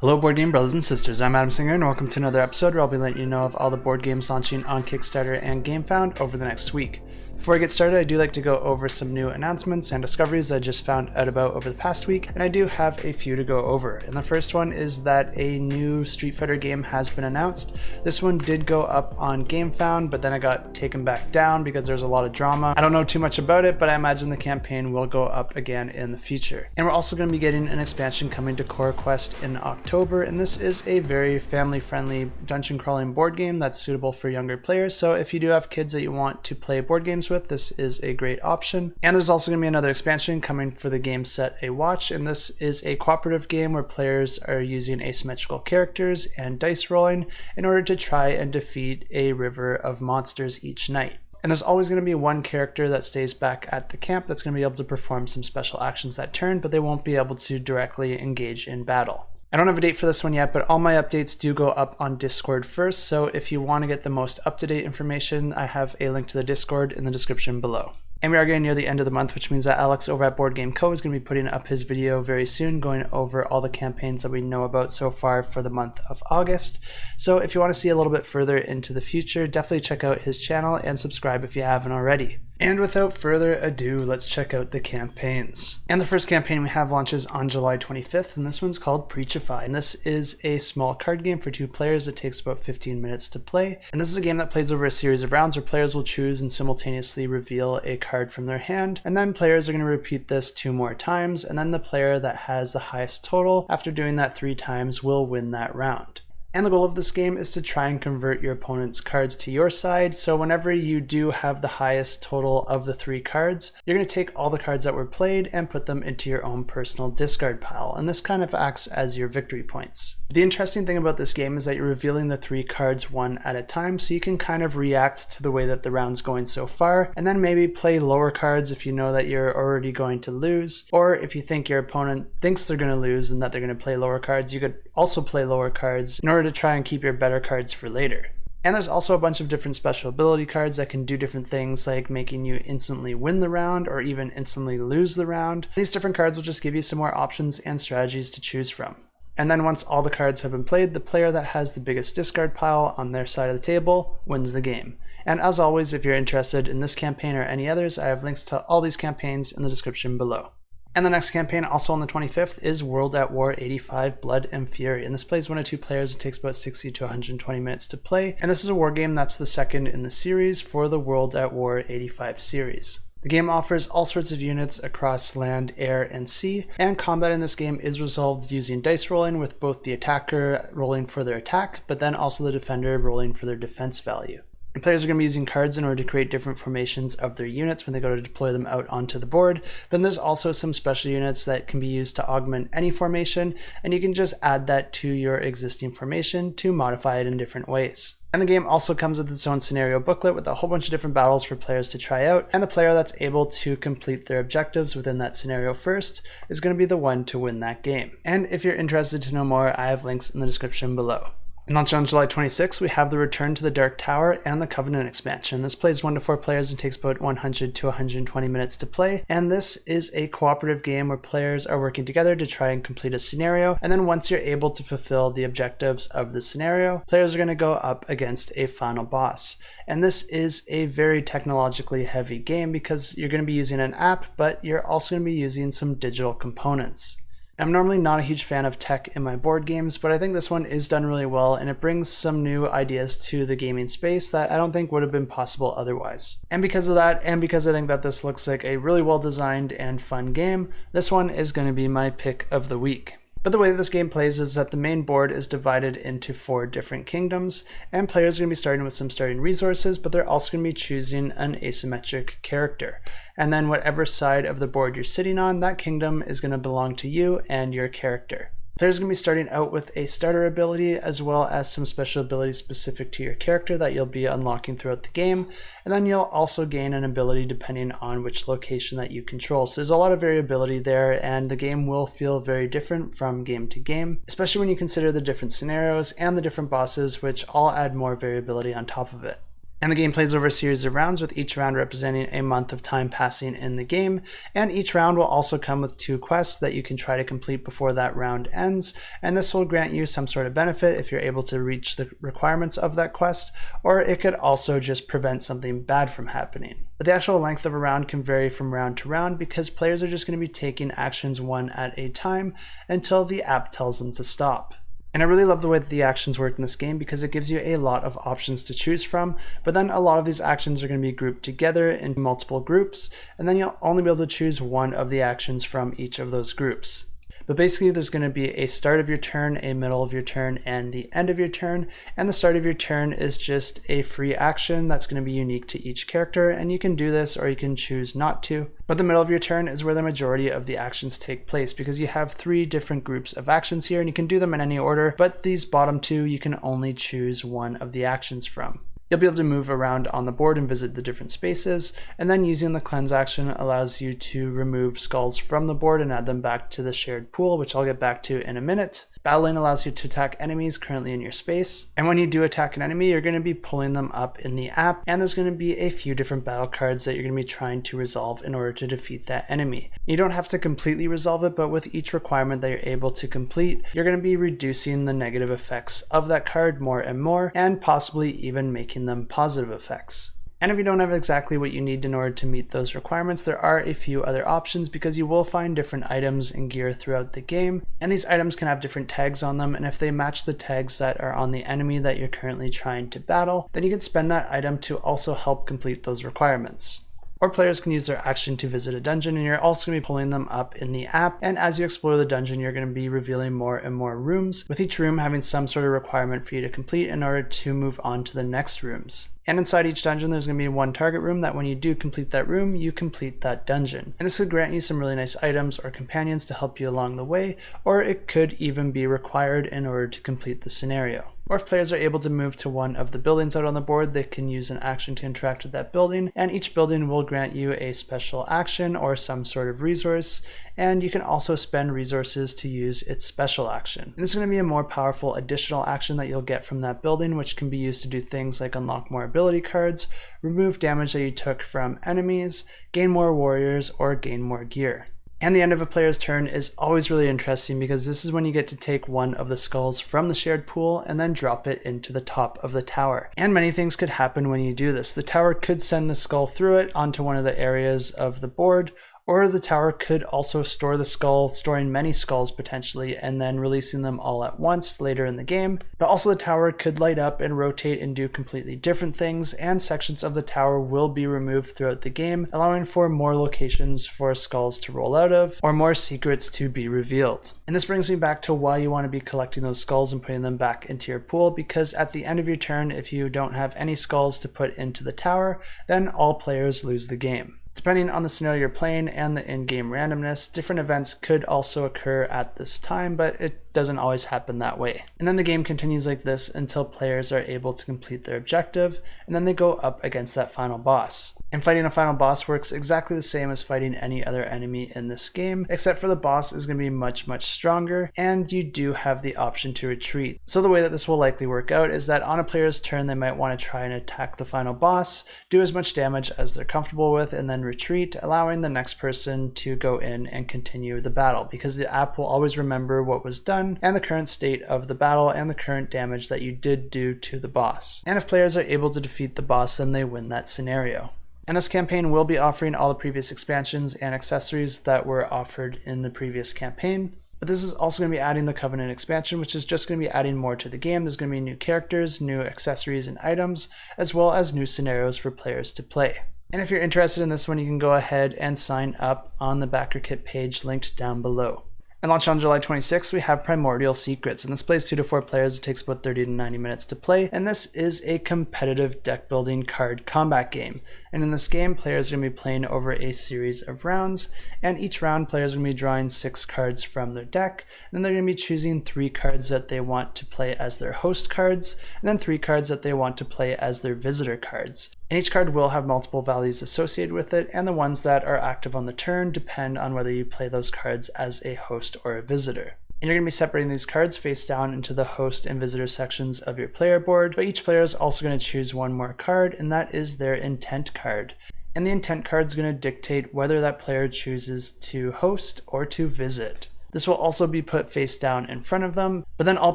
Hello board game brothers and sisters, I'm Adam Singer and welcome to another episode where I'll be letting you know of all the board games launching on Kickstarter and GameFound over the next week. Before I get started, I do like to go over some new announcements and discoveries I just found out about over the past week, and I do have a few to go over. And the first one is that a new Street Fighter game has been announced. This one did go up on GameFound, but then it got taken back down because there's a lot of drama. I don't know too much about it, but I imagine the campaign will go up again in the future. And we're also going to be getting an expansion coming to Cora Quest in October, and this is a very family-friendly dungeon crawling board game that's suitable for younger players. So if you do have kids that you want to play board games with, this is a great option. And there's also going to be another expansion coming for the game Set a Watch, and this is a cooperative game where players are using asymmetrical characters and dice rolling in order to try and defeat a river of monsters each night. And there's always going to be one character that stays back at the camp that's going to be able to perform some special actions that turn, but they won't be able to directly engage in battle. I don't have a date for this one yet, but all my updates do go up on Discord first, so if you want to get the most up-to-date information, I have a link to the Discord in the description below. And we are getting near the end of the month, which means that Alex over at BoardGameCo is going to be putting up his video very soon, going over all the campaigns that we know about so far for the month of August. So if you want to see a little bit further into the future, definitely check out his channel and subscribe if you haven't already. And without further ado, let's check out the campaigns. And the first campaign we have launches on July 25th, and this one's called Preachify. And this is a small card game for 2 players. It takes about 15 minutes to play. And this is a game that plays over a series of rounds where players will choose and simultaneously reveal a card from their hand. And then players are going to repeat this 2 more times, and then the player that has the highest total after doing that 3 times will win that round. And the goal of this game is to try and convert your opponent's cards to your side. So whenever you do have the highest total of the 3 cards, you're going to take all the cards that were played and put them into your own personal discard pile. And this kind of acts as your victory points. The interesting thing about this game is that you're revealing the 3 cards one at a time, so you can kind of react to the way that the round's going so far, and then maybe play lower cards if you know that you're already going to lose, or if you think your opponent thinks they're going to lose and that they're going to play lower cards, you could also play lower cards in order to try and keep your better cards for later. And there's also a bunch of different special ability cards that can do different things, like making you instantly win the round or even instantly lose the round. These different cards will just give you some more options and strategies to choose from. And then once all the cards have been played, the player that has the biggest discard pile on their side of the table wins the game. And as always, if you're interested in this campaign or any others, I have links to all these campaigns in the description below. And the next campaign, also on the 25th, is World at War 85 Blood and Fury. And this plays 1 to 2 players. It takes about 60 to 120 minutes to play. And this is a war game that's the second in the series for the World at War 85 series. The game offers all sorts of units across land, air, and sea, and combat in this game is resolved using dice rolling, with both the attacker rolling for their attack, but then also the defender rolling for their defense value. And players are going to be using cards in order to create different formations of their units when they go to deploy them out onto the board. But then there's also some special units that can be used to augment any formation, and you can just add that to your existing formation to modify it in different ways. And the game also comes with its own scenario booklet with a whole bunch of different battles for players to try out, and the player that's able to complete their objectives within that scenario first is going to be the one to win that game. And if you're interested to know more, I have links in the description below. And launch on July 26th, we have the Return to the Dark Tower and the Covenant expansion. This plays 1 to 4 players and takes about 100 to 120 minutes to play. And this is a cooperative game where players are working together to try and complete a scenario. And then once you're able to fulfill the objectives of the scenario, players are going to go up against a final boss. And this is a very technologically heavy game because you're going to be using an app, but you're also going to be using some digital components. I'm normally not a huge fan of tech in my board games, but I think this one is done really well, and it brings some new ideas to the gaming space that I don't think would have been possible otherwise. And because of that, and because I think that this looks like a really well designed and fun game, this one is going to be my pick of the week. But the way this game plays is that the main board is divided into 4 different kingdoms, and players are going to be starting with some starting resources, but they're also going to be choosing an asymmetric character. And then whatever side of the board you're sitting on, that kingdom is going to belong to you and your character. Players are going to be starting out with a starter ability as well as some special abilities specific to your character that you'll be unlocking throughout the game, and then you'll also gain an ability depending on which location that you control. So there's a lot of variability there, and the game will feel very different from game to game, especially when you consider the different scenarios and the different bosses, which all add more variability on top of it. And the game plays over a series of rounds, with each round representing a month of time passing in the game. And each round will also come with 2 quests that you can try to complete before that round ends. And this will grant you some sort of benefit if you're able to reach the requirements of that quest, or it could also just prevent something bad from happening. But the actual length of a round can vary from round to round because players are just going to be taking actions one at a time until the app tells them to stop. And I really love the way that the actions work in this game because it gives you a lot of options to choose from, but then a lot of these actions are going to be grouped together in multiple groups, and then you'll only be able to choose one of the actions from each of those groups. But basically there's going to be a start of your turn, a middle of your turn, and the end of your turn. And the start of your turn is just a free action that's going to be unique to each character, and you can do this or you can choose not to. But the middle of your turn is where the majority of the actions take place because you have 3 different groups of actions here, and you can do them in any order, but these bottom 2 you can only choose one of the actions from. You'll be able to move around on the board and visit the different spaces, and then using the cleanse action allows you to remove skulls from the board and add them back to the shared pool, which I'll get back to in a minute. Battling allows you to attack enemies currently in your space, and when you do attack an enemy, you're going to be pulling them up in the app, and there's going to be a few different battle cards that you're going to be trying to resolve in order to defeat that enemy. You don't have to completely resolve it, but with each requirement that you're able to complete, you're going to be reducing the negative effects of that card more and more, and possibly even making them positive effects. And if you don't have exactly what you need in order to meet those requirements, there are a few other options because you will find different items and gear throughout the game. And these items can have different tags on them, and if they match the tags that are on the enemy that you're currently trying to battle, then you can spend that item to also help complete those requirements. Or players can use their action to visit a dungeon, and you're also going to be pulling them up in the app. And as you explore the dungeon, you're going to be revealing more and more rooms, with each room having some sort of requirement for you to complete in order to move on to the next rooms. And inside each dungeon, there's going to be one target room that when you do complete that room, you complete that dungeon. And this could grant you some really nice items or companions to help you along the way, or it could even be required in order to complete the scenario. Or if players are able to move to one of the buildings out on the board, they can use an action to interact with that building, and each building will grant you a special action or some sort of resource, and you can also spend resources to use its special action. And this is going to be a more powerful additional action that you'll get from that building, which can be used to do things like unlock more ability cards, remove damage that you took from enemies, gain more warriors, or gain more gear. And the end of a player's turn is always really interesting because this is when you get to take one of the skulls from the shared pool and then drop it into the top of the tower. And many things could happen when you do this. The tower could send the skull through it onto one of the areas of the board, or the tower could also store the skull, storing many skulls potentially, and then releasing them all at once later in the game. But also the tower could light up and rotate and do completely different things, and sections of the tower will be removed throughout the game, allowing for more locations for skulls to roll out of, or more secrets to be revealed. And this brings me back to why you want to be collecting those skulls and putting them back into your pool, because at the end of your turn, if you don't have any skulls to put into the tower, then all players lose the game. Depending on the scenario you're playing and the in-game randomness, different events could also occur at this time, but it doesn't always happen that way. And then the game continues like this until players are able to complete their objective, and then they go up against that final boss. And fighting a final boss works exactly the same as fighting any other enemy in this game, except for the boss is going to be much stronger, and you do have the option to retreat. So the way that this will likely work out is that on a player's turn, they might want to try and attack the final boss, do as much damage as they're comfortable with, and then retreat, allowing the next person to go in and continue the battle, because the app will always remember what was done and the current state of the battle and the current damage that you did do to the boss. And if players are able to defeat the boss, then they win that scenario. And this campaign will be offering all the previous expansions and accessories that were offered in the previous campaign. But this is also going to be adding the Covenant expansion, which is just going to be adding more to the game. There's going to be new characters, new accessories and items, as well as new scenarios for players to play. And if you're interested in this one, you can go ahead and sign up on the backer kit page linked down below. And launched on July 26th, we have Primordial Secrets, and this plays 2 to 4 players. It takes about 30 to 90 minutes to play, and this is a competitive deck building card combat game. And in this game, players are going to be playing over a series of rounds, and each round players are going to be drawing 6 cards from their deck, and then they're going to be choosing 3 cards that they want to play as their host cards, and then 3 cards that they want to play as their visitor cards. And each card will have multiple values associated with it, and the ones that are active on the turn depend on whether you play those cards as a host or a visitor. And you're going to be separating these cards face down into the host and visitor sections of your player board, but each player is also going to choose one more card, and that is their intent card. And the intent card is going to dictate whether that player chooses to host or to visit. This will also be put face down in front of them, but then all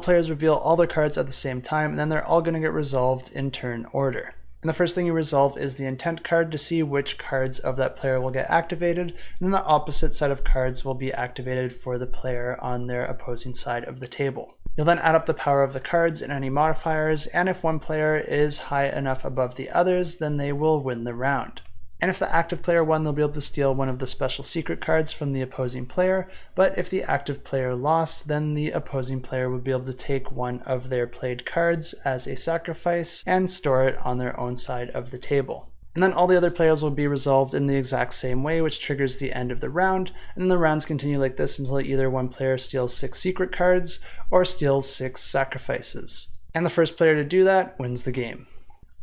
players reveal all their cards at the same time, and then they're all going to get resolved in turn order. And the first thing you resolve is the intent card to see which cards of that player will get activated, and then the opposite set of cards will be activated for the player on their opposing side of the table. You'll then add up the power of the cards and any modifiers, and if one player is high enough above the others, then they will win the round. And if the active player won, they'll be able to steal one of the special secret cards from the opposing player, but if the active player lost, then the opposing player would be able to take one of their played cards as a sacrifice and store it on their own side of the table. And then all the other players will be resolved in the exact same way, which triggers the end of the round, and then the rounds continue like this until either one player steals 6 secret cards or steals 6 sacrifices. And the first player to do that wins the game.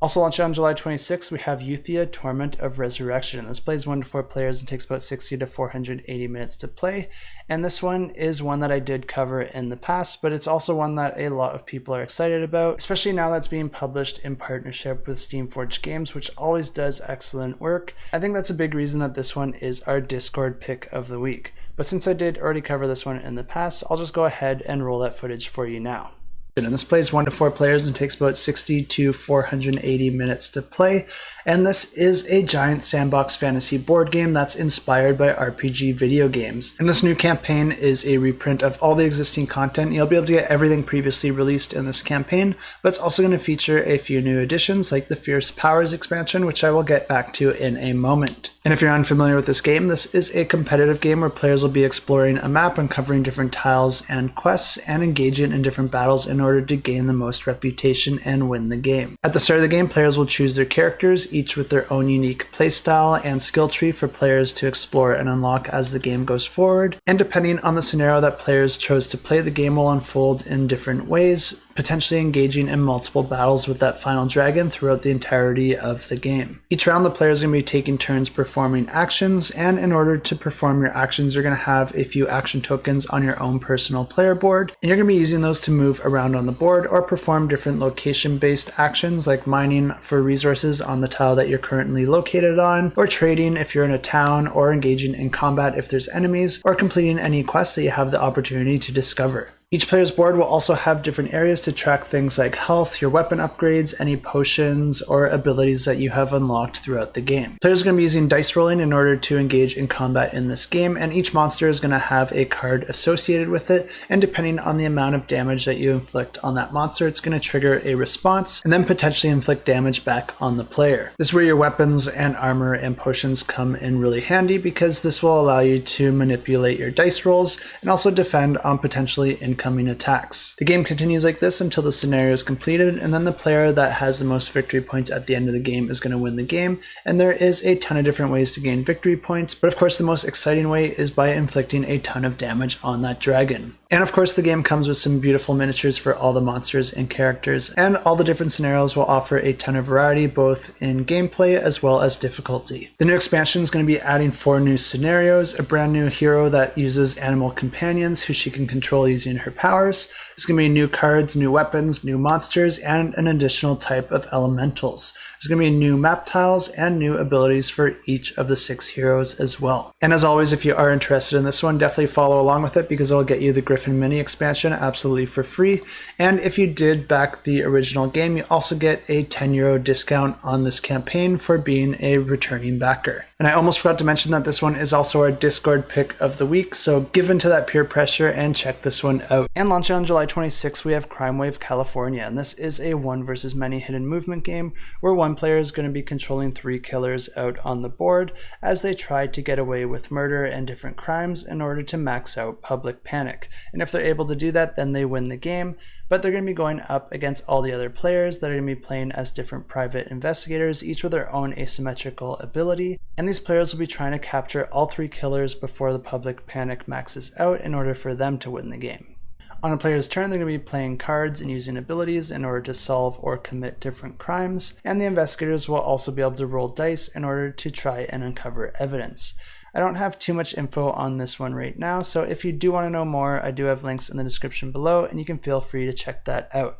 Also launching on July 26th, we have Euthia, Torment of Resurrection. This plays 1 to 4 players and takes about 60 to 480 minutes to play. And this one is one that I did cover in the past, but it's also one that a lot of people are excited about, especially now that's being published in partnership with Steamforged Games, which always does excellent work. I think that's a big reason that this one is our Discord pick of the week. But since I did already cover this one in the past, I'll just go ahead and roll that footage for you now. And this plays 1 to 4 players and takes about 60 to 480 minutes to play. And this is a giant sandbox fantasy board game that's inspired by RPG video games. And this new campaign is a reprint of all the existing content. You'll be able to get everything previously released in this campaign, but it's also going to feature a few new additions like the Fierce Powers expansion, which I will get back to in a moment. And if you're unfamiliar with this game, this is a competitive game where players will be exploring a map, uncovering different tiles and quests, and engaging in different battles in order to gain the most reputation and win the game. At the start of the game, players will choose their characters, each with their own unique playstyle and skill tree for players to explore and unlock as the game goes forward. And depending on the scenario that players chose to play, the game will unfold in different ways, potentially engaging in multiple battles with that final dragon throughout the entirety of the game. Each round, the players are going to be taking turns performing actions, and in order to perform your actions, you're going to have a few action tokens on your own personal player board, and you're going to be using those to move around on the board or perform different location-based actions like mining for resources on the tile that you're currently located on, or trading if you're in a town, or engaging in combat if there's enemies, or completing any quests that you have the opportunity to discover. Each player's board will also have different areas to track things like health, your weapon upgrades, any potions, or abilities that you have unlocked throughout the game. Players are going to be using dice rolling in order to engage in combat in this game, and each monster is going to have a card associated with it, and depending on the amount of damage that you inflict on that monster, it's going to trigger a response, and then potentially inflict damage back on the player. This is where your weapons and armor and potions come in really handy, because this will allow you to manipulate your dice rolls, and also defend on potentially incoming attacks. The game continues like this until the scenario is completed, and then the player that has the most victory points at the end of the game is going to win the game. And there is a ton of different ways to gain victory points, but of course the most exciting way is by inflicting a ton of damage on that dragon. And of course the game comes with some beautiful miniatures for all the monsters and characters, and all the different scenarios will offer a ton of variety both in gameplay as well as difficulty. The new expansion is going to be adding 4 new scenarios, a brand new hero that uses animal companions who she can control using her powers. There's going to be new cards, new weapons, new monsters, and an additional type of elementals. There's going to be new map tiles and new abilities for each of the 6 heroes as well. And as always, if you are interested in this one, definitely follow along with it because it'll get you the Griffin Mini expansion absolutely for free. And if you did back the original game, you also get a €10 discount on this campaign for being a returning backer. And I almost forgot to mention that this one is also our Discord pick of the week, so give in to that peer pressure and check this one out. And launching on July 26th, we have Crimewave California, and this is a 1 versus many hidden movement game where one player is going to be controlling 3 killers out on the board as they try to get away with murder and different crimes in order to max out public panic. And if they're able to do that, then they win the game, but they're going to be going up against all the other players that are going to be playing as different private investigators, each with their own asymmetrical ability. And these players will be trying to capture all 3 killers before the public panic maxes out in order for them to win the game. On a player's turn, they're going to be playing cards and using abilities in order to solve or commit different crimes, and the investigators will also be able to roll dice in order to try and uncover evidence. I don't have too much info on this one right now, so if you do want to know more, I do have links in the description below, and you can feel free to check that out.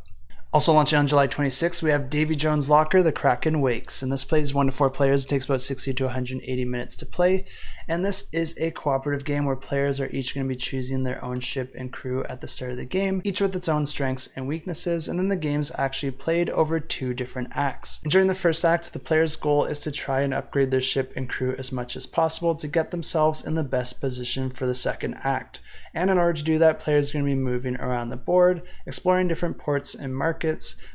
Also launching on July 26th, we have Davy Jones' Locker, The Kraken Wakes, and this plays 1 to 4 players. It takes about 60 to 180 minutes to play, and this is a cooperative game where players are each going to be choosing their own ship and crew at the start of the game, each with its own strengths and weaknesses, and then the game's actually played over 2 different acts. And during the first act, the player's goal is to try and upgrade their ship and crew as much as possible to get themselves in the best position for the second act. And in order to do that, players are going to be moving around the board, exploring different ports and markets,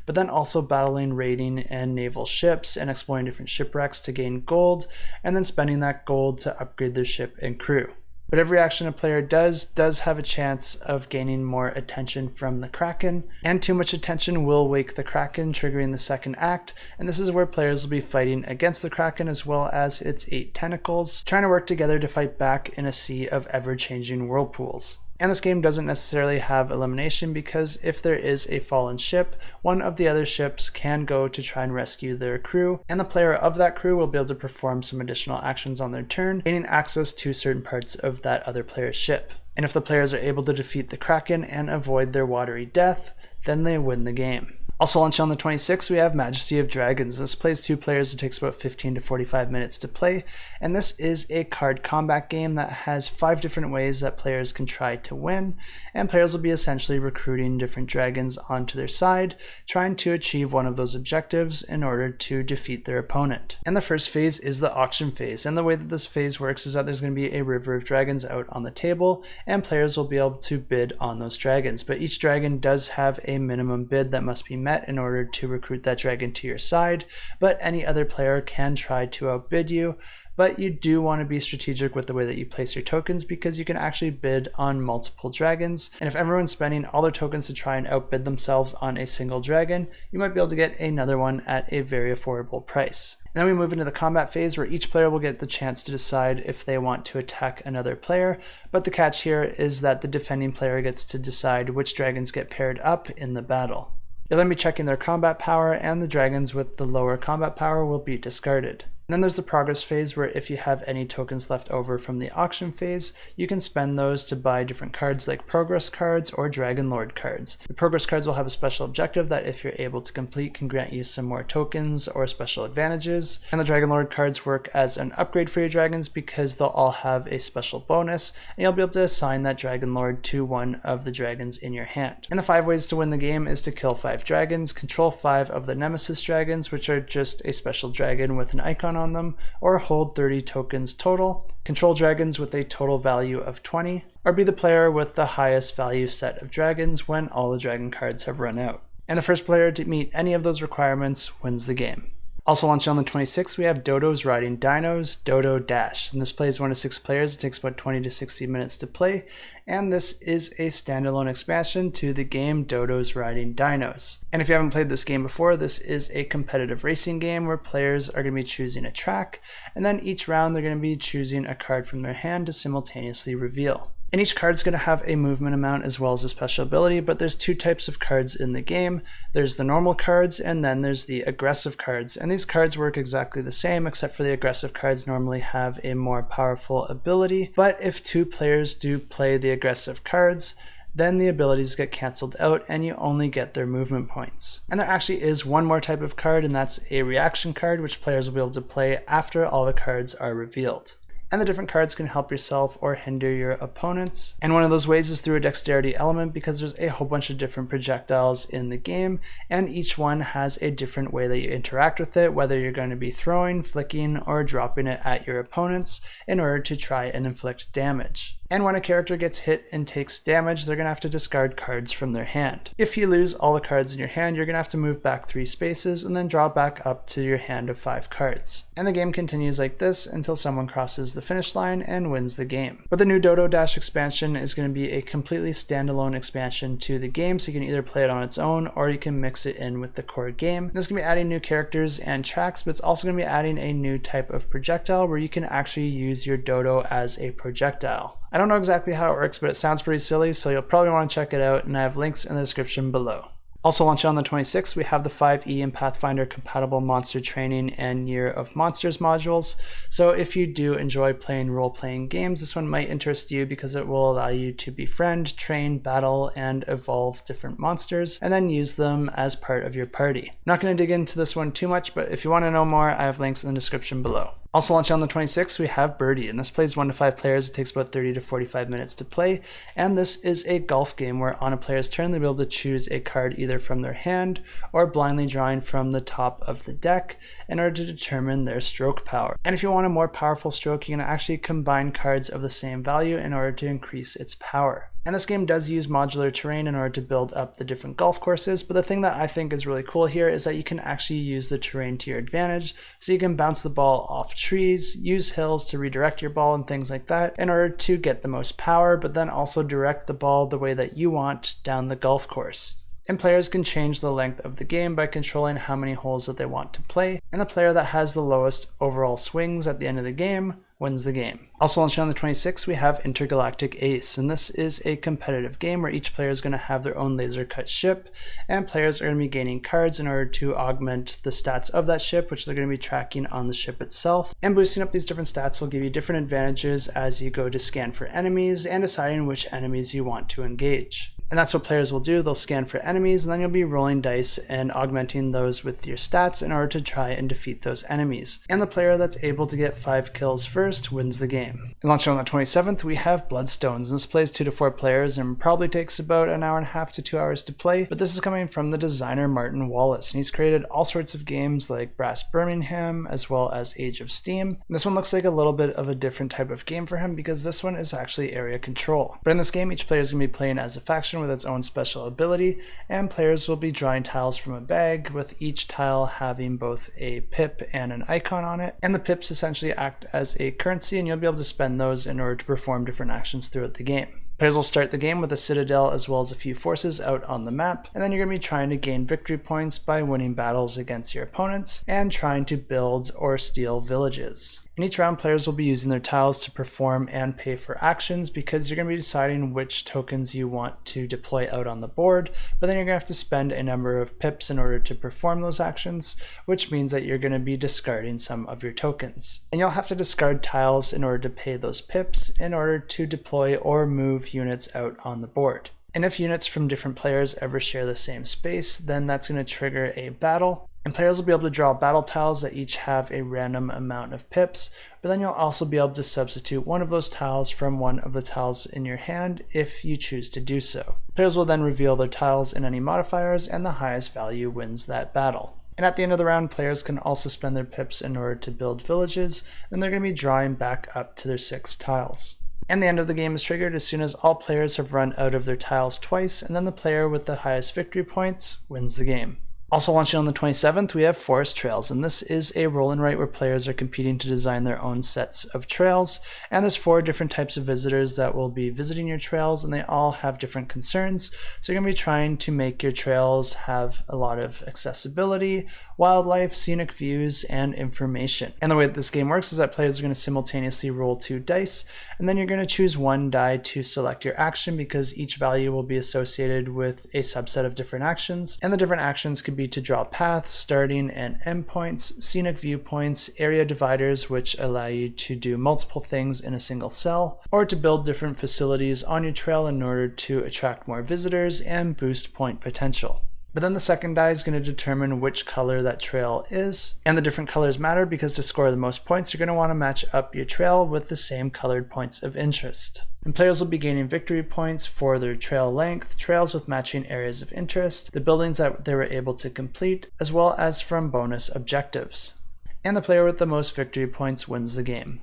but then also battling raiding and naval ships and exploring different shipwrecks to gain gold, and then spending that gold to upgrade their ship and crew. But every action a player does have a chance of gaining more attention from the Kraken, and too much attention will wake the Kraken, triggering the second act, and this is where players will be fighting against the Kraken as well as its 8 tentacles, trying to work together to fight back in a sea of ever-changing whirlpools. And this game doesn't necessarily have elimination, because if there is a fallen ship, one of the other ships can go to try and rescue their crew, and the player of that crew will be able to perform some additional actions on their turn, gaining access to certain parts of that other player's ship. And if the players are able to defeat the Kraken and avoid their watery death, then they win the game. Also launching on the 26th, we have Majesty of Dragons. This plays 2 players. It takes about 15 to 45 minutes to play, and this is a card combat game that has 5 different ways that players can try to win, and players will be essentially recruiting different dragons onto their side, trying to achieve one of those objectives in order to defeat their opponent. And the first phase is the auction phase, and the way that this phase works is that there's going to be a river of dragons out on the table, and players will be able to bid on those dragons, but each dragon does have a minimum bid that must be met in order to recruit that dragon to your side, but any other player can try to outbid you. But you do want to be strategic with the way that you place your tokens, because you can actually bid on multiple dragons, and if everyone's spending all their tokens to try and outbid themselves on a single dragon, you might be able to get another one at a very affordable price. And then we move into the combat phase, where each player will get the chance to decide if they want to attack another player, but the catch here is that the defending player gets to decide which dragons get paired up in the battle. You'll then be checking their combat power, and the dragons with the lower combat power will be discarded. And then there's the progress phase, where if you have any tokens left over from the auction phase, you can spend those to buy different cards like progress cards or Dragon Lord cards. The progress cards will have a special objective that if you're able to complete can grant you some more tokens or special advantages. And the Dragon Lord cards work as an upgrade for your dragons, because they'll all have a special bonus, and you'll be able to assign that Dragon Lord to one of the dragons in your hand. And the 5 ways to win the game is to kill 5 dragons, control 5 of the Nemesis dragons, which are just a special dragon with an icon on them, or hold 30 tokens total, control dragons with a total value of 20, or be the player with the highest value set of dragons when all the dragon cards have run out. And the first player to meet any of those requirements wins the game. Also launching on the 26th, we have Dodos riding Dinos, Dodo Dash, and this plays 1 to 6 players. It takes about 20 to 60 minutes to play, and this is a standalone expansion to the game Dodos riding Dinos. And if you haven't played this game before, this is a competitive racing game where players are going to be choosing a track, and then each round they're going to be choosing a card from their hand to simultaneously reveal. And each card's going to have a movement amount as well as a special ability, but there's 2 types of cards in the game. There's the normal cards, and then there's the aggressive cards. And these cards work exactly the same, except for the aggressive cards normally have a more powerful ability. But if 2 players do play the aggressive cards, then the abilities get cancelled out and you only get their movement points. And there actually is one more type of card, and that's a reaction card, which players will be able to play after all the cards are revealed. And the different cards can help yourself or hinder your opponents. And one of those ways is through a dexterity element, because there's a whole bunch of different projectiles in the game, and each one has a different way that you interact with it, whether you're going to be throwing, flicking, or dropping it at your opponents in order to try and inflict damage. And when a character gets hit and takes damage, they're going to have to discard cards from their hand. If you lose all the cards in your hand, you're going to have to move back 3 spaces and then draw back up to your hand of 5 cards. And the game continues like this until someone crosses the finish line and wins the game. But the new Dodo Dash expansion is going to be a completely standalone expansion to the game, so you can either play it on its own or you can mix it in with the core game. This is going to be adding new characters and tracks, but it's also going to be adding a new type of projectile where you can actually use your Dodo as a projectile. I don't know exactly how it works, but it sounds pretty silly, so you'll probably want to check it out, and I have links in the description below. Also launching on the 26th, we have the 5e and Pathfinder compatible monster training and Year of Monsters modules. So if you do enjoy playing role-playing games, this one might interest you because it will allow you to befriend, train, battle, and evolve different monsters, and then use them as part of your party. I'm not going to dig into this one too much, but if you want to know more, I have links in the description below. Also launching on the 26th, we have Birdie, and this plays 1 to 5 players. It takes about 30 to 45 minutes to play, and this is a golf game where on a player's turn they'll be able to choose a card either from their hand or blindly drawing from the top of the deck in order to determine their stroke power. And if you want a more powerful stroke, you can actually combine cards of the same value in order to increase its power. And this game does use modular terrain in order to build up the different golf courses, but the thing that I think is really cool here is that you can actually use the terrain to your advantage, so you can bounce the ball off trees, use hills to redirect your ball and things like that in order to get the most power, but then also direct the ball the way that you want down the golf course. And players can change the length of the game by controlling how many holes that they want to play, and the player that has the lowest overall swings at the end of the game wins the game. Also launching on the 26th, we have Intergalactic Ace, and this is a competitive game where each player is going to have their own laser cut ship, and players are going to be gaining cards in order to augment the stats of that ship, which they're going to be tracking on the ship itself. And boosting up these different stats will give you different advantages as you go to scan for enemies and deciding which enemies you want to engage. And that's what players will do. They'll scan for enemies, and then you'll be rolling dice and augmenting those with your stats in order to try and defeat those enemies. And the player that's able to get 5 kills first wins the game. And launching on the 27th, we have Bloodstones. This plays 2 to 4 players and probably takes about an hour and a half to 2 hours to play, but this is coming from the designer Martin Wallace, and he's created all sorts of games like Brass Birmingham as well as Age of Steam. And this one looks like a little bit of a different type of game for him because this one is actually area control. But in this game, each player is going to be playing as a faction with its own special ability, and players will be drawing tiles from a bag, with each tile having both a pip and an icon on it. And the pips essentially act as a currency, and you'll be able to spend those in order to perform different actions throughout the game. Players will start the game with a citadel as well as a few forces out on the map, and then you're going to be trying to gain victory points by winning battles against your opponents and trying to build or steal villages. In each round, players will be using their tiles to perform and pay for actions because you're going to be deciding which tokens you want to deploy out on the board, but then you're going to have to spend a number of pips in order to perform those actions, which means that you're going to be discarding some of your tokens. And you'll have to discard tiles in order to pay those pips in order to deploy or move units out on the board. And if units from different players ever share the same space, then that's going to trigger a battle. And players will be able to draw battle tiles that each have a random amount of pips, but then you'll also be able to substitute one of those tiles from one of the tiles in your hand if you choose to do so. Players will then reveal their tiles in any modifiers, and the highest value wins that battle. And at the end of the round, players can also spend their pips in order to build villages, and they're going to be drawing back up to their 6 tiles. And the end of the game is triggered as soon as all players have run out of their tiles twice, and then the player with the highest victory points wins the game. Also launching on the 27th, we have Forest Trails, and this is a roll and write where players are competing to design their own sets of trails, and there's 4 different types of visitors that will be visiting your trails, and they all have different concerns. So you're going to be trying to make your trails have a lot of accessibility, wildlife, scenic views, and information. And the way that this game works is that players are going to simultaneously roll 2 dice, and then you're going to choose 1 die to select your action because each value will be associated with a subset of different actions, and the different actions could be to draw paths, starting and end points, scenic viewpoints, area dividers which allow you to do multiple things in a single cell, or to build different facilities on your trail in order to attract more visitors and boost point potential. But then the second die is going to determine which color that trail is, and the different colors matter because to score the most points you're going to want to match up your trail with the same colored points of interest. And players will be gaining victory points for their trail length, trails with matching areas of interest, the buildings that they were able to complete, as well as from bonus objectives. And the player with the most victory points wins the game.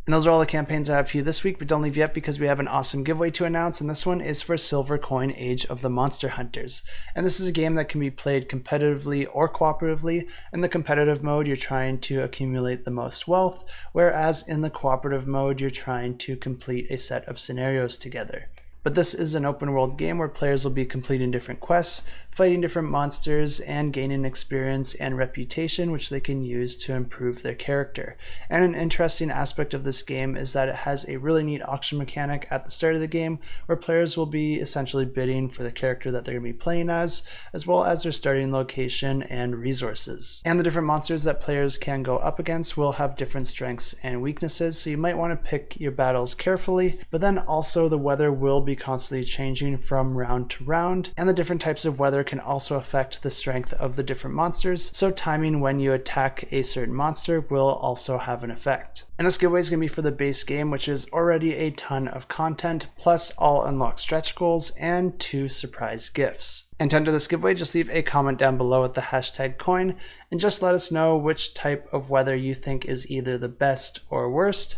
And those are all the campaigns I have for you this week, but don't leave yet because we have an awesome giveaway to announce, and this one is for Silver Coin Age of the Monster Hunters. And this is a game that can be played competitively or cooperatively. In the competitive mode, you're trying to accumulate the most wealth, whereas in the cooperative mode, you're trying to complete a set of scenarios together. But this is an open world game where players will be completing different quests, fighting different monsters, and gaining experience and reputation, which they can use to improve their character. And an interesting aspect of this game is that it has a really neat auction mechanic at the start of the game, where players will be essentially bidding for the character that they're going to be playing as well as their starting location and resources. And the different monsters that players can go up against will have different strengths and weaknesses, so you might want to pick your battles carefully, but then also the weather will be constantly changing from round to round, and the different types of weather can also affect the strength of the different monsters, so timing when you attack a certain monster will also have an effect. And this giveaway is going to be for the base game, which is already a ton of content, plus all unlocked stretch goals and 2 surprise gifts. And to enter this giveaway, just leave a comment down below with the hashtag coin, and just let us know which type of weather you think is either the best or worst.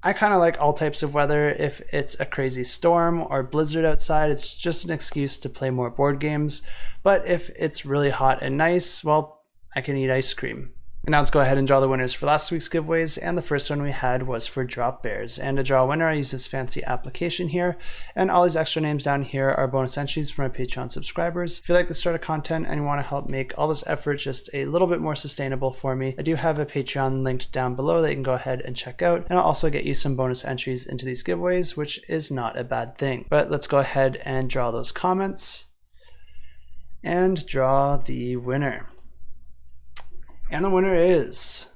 I kind of like all types of weather. If it's a crazy storm or blizzard outside, it's just an excuse to play more board games. But if it's really hot and nice, well, I can eat ice cream. And now let's go ahead and draw the winners for last week's giveaways, and the first one we had was for Drop Bears. And to draw a winner, I use this fancy application here, and all these extra names down here are bonus entries for my Patreon subscribers. If you like this sort of content and you want to help make all this effort just a little bit more sustainable for me, I do have a Patreon linked down below that you can go ahead and check out, and I'll also get you some bonus entries into these giveaways, which is not a bad thing. But let's go ahead and draw those comments and draw the winner. And the winner is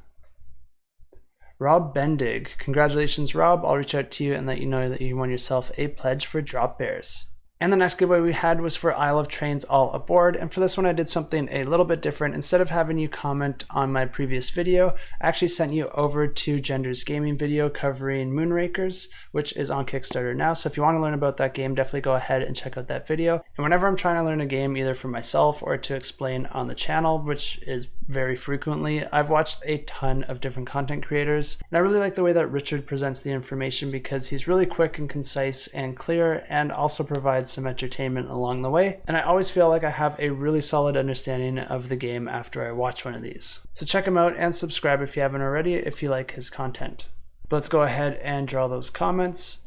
Rob Bendig. Congratulations, Rob. I'll reach out to you and let you know that you won yourself a pledge for Drop Bears. And the next giveaway we had was for Isle of Trains All Aboard, and for this one I did something a little bit different. Instead of having you comment on my previous video, I actually sent you over to Gender's gaming video covering Moonrakers, which is on Kickstarter now. So if you want to learn about that game, definitely go ahead and check out that video. And whenever I'm trying to learn a game, either for myself or to explain on the channel, which is very frequently, I've watched a ton of different content creators, and I really like the way that Richard presents the information because he's really quick and concise and clear, and also provides some entertainment along the way. And I always feel like I have a really solid understanding of the game after I watch one of these. So check him out and subscribe if you haven't already, if you like his content. But let's go ahead and draw those comments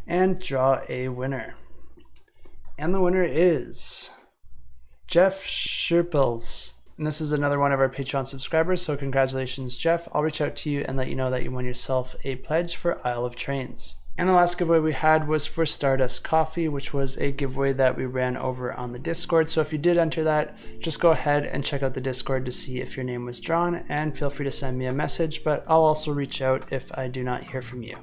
and draw a winner. And the winner is Jeff Sherpels. And this is another one of our Patreon subscribers, so congratulations, Jeff. I'll reach out to you and let you know that you won yourself a pledge for Isle of Trains. And the last giveaway we had was for Stardust Coffee, which was a giveaway that we ran over on the Discord. So if you did enter that, just go ahead and check out the Discord to see if your name was drawn, and feel free to send me a message, but I'll also reach out if I do not hear from you.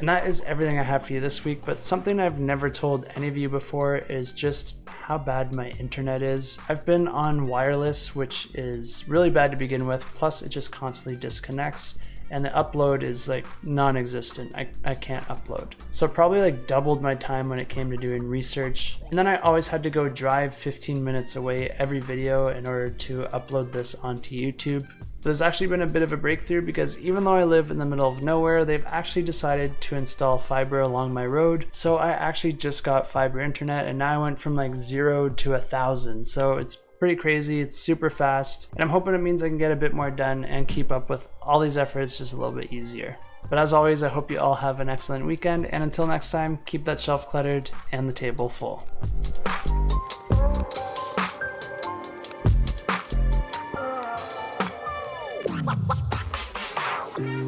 And that is everything I have for you this week, but something I've never told any of you before is just how bad my internet is. I've been on wireless, which is really bad to begin with, plus it just constantly disconnects, and the upload is like non-existent. I can't upload. So it probably like doubled my time when it came to doing research. And then I always had to go drive 15 minutes away every video in order to upload this onto YouTube. There's actually been a bit of a breakthrough because even though I live in the middle of nowhere, they've actually decided to install fiber along my road. So I actually just got fiber internet, and now I went from like 0 to 1,000. So it's pretty crazy. It's super fast, and I'm hoping it means I can get a bit more done and keep up with all these efforts just a little bit easier. But as always, I hope you all have an excellent weekend, and until next time, keep that shelf cluttered and the table full. Wow.